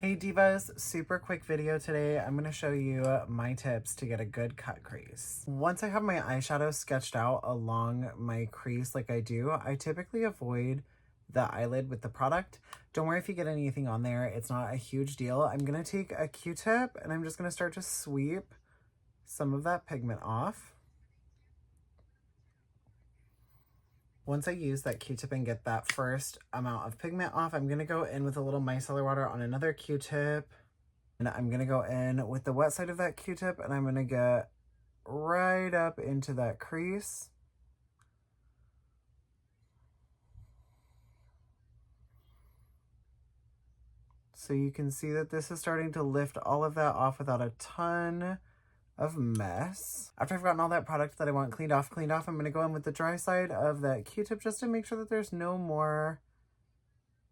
Hey divas, super quick video today. I'm going to show you my tips to get a good cut crease. Once I have my eyeshadow sketched out along my crease like I do, I typically avoid the eyelid with the product. Don't worry if you get anything on there. It's not a huge deal. I'm going to take a Q-tip and I'm just going to start to sweep some of that pigment off. Once I use that Q-tip and get that first amount of pigment off, I'm going to go in with a little micellar water on another Q-tip. And I'm going to go in with the wet side of that Q-tip and I'm going to get right up into that crease. So you can see that this is starting to lift all of that off without a ton of mess. After I've gotten all that product that I want cleaned off, I'm going to go in with the dry side of that Q-tip just to make sure that there's no more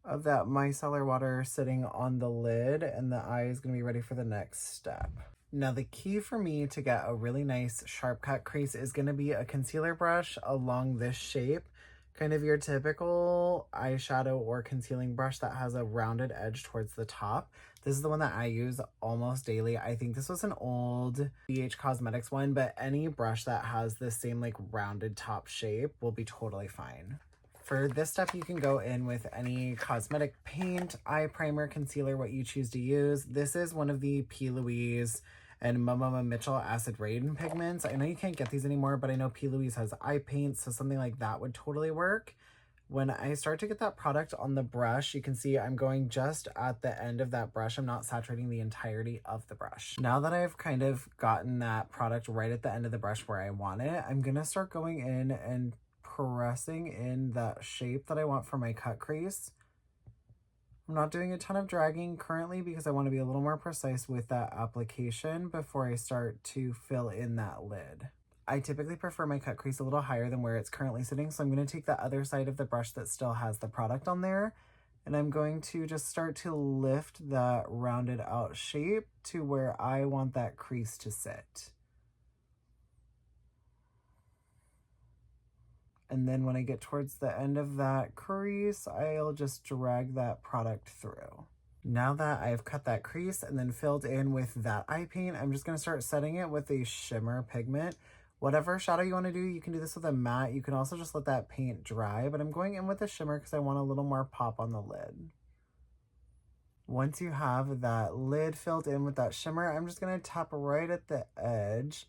of that micellar water sitting on the lid, and the eye is going to be ready for the next step. Now the key for me to get a really nice sharp cut crease is going to be a concealer brush along this shape. Kind of your typical eyeshadow or concealing brush that has a rounded edge towards the top. This is the one that I use almost daily. I think this was an old BH Cosmetics one, but any brush that has the same like rounded top shape will be totally fine. For this step, you can go in with any cosmetic paint, eye primer, concealer, what you choose to use. This is one of the P. Louise and Mama Mitchell Acid Rain pigments. I know you can't get these anymore, but I know P. Louise has eye paint, so something like that would totally work. When I start to get that product on the brush, you can see I'm going just at the end of that brush. I'm not saturating the entirety of the brush. Now that I've kind of gotten that product right at the end of the brush where I want it, I'm gonna start going in and pressing in that shape that I want for my cut crease. I'm not doing a ton of dragging currently because I want to be a little more precise with that application before I start to fill in that lid. I typically prefer my cut crease a little higher than where it's currently sitting, so I'm going to take the other side of the brush that still has the product on there, and I'm going to just start to lift that rounded out shape to where I want that crease to sit. And then when I get towards the end of that crease, I'll just drag that product through. Now that I've cut that crease and then filled in with that eye paint, I'm just going to start setting it with a shimmer pigment. Whatever shadow you want to do, you can do this with a matte. You can also just let that paint dry, but I'm going in with a shimmer because I want a little more pop on the lid. Once you have that lid filled in with that shimmer, I'm just going to tap right at the edge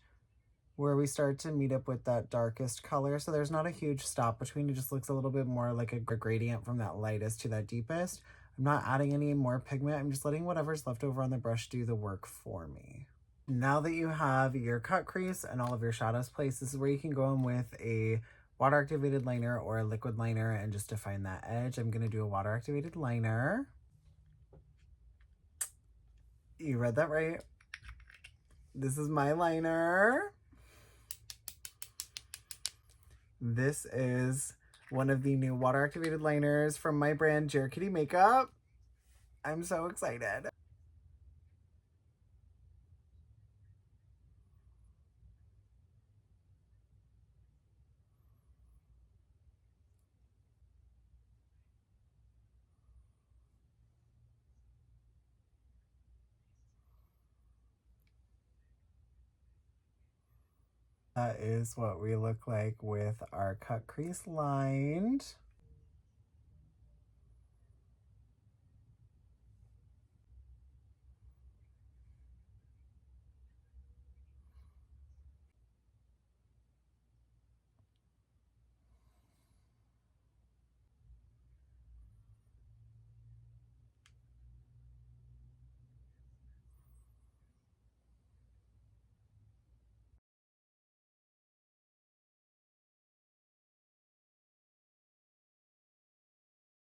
where we start to meet up with that darkest color. So there's not a huge stop between. It just looks a little bit more like a gradient from that lightest to that deepest. I'm not adding any more pigment. I'm just letting whatever's left over on the brush do the work for me. Now that you have your cut crease and all of your shadows placed, this is where you can go in with a water activated liner or a liquid liner and just define that edge. I'm going to do a water activated liner. You read that right. This is my liner. This is one of the new water activated liners from my brand Jerkitty Makeup. I'm so excited. That is what we look like with our cut crease lined.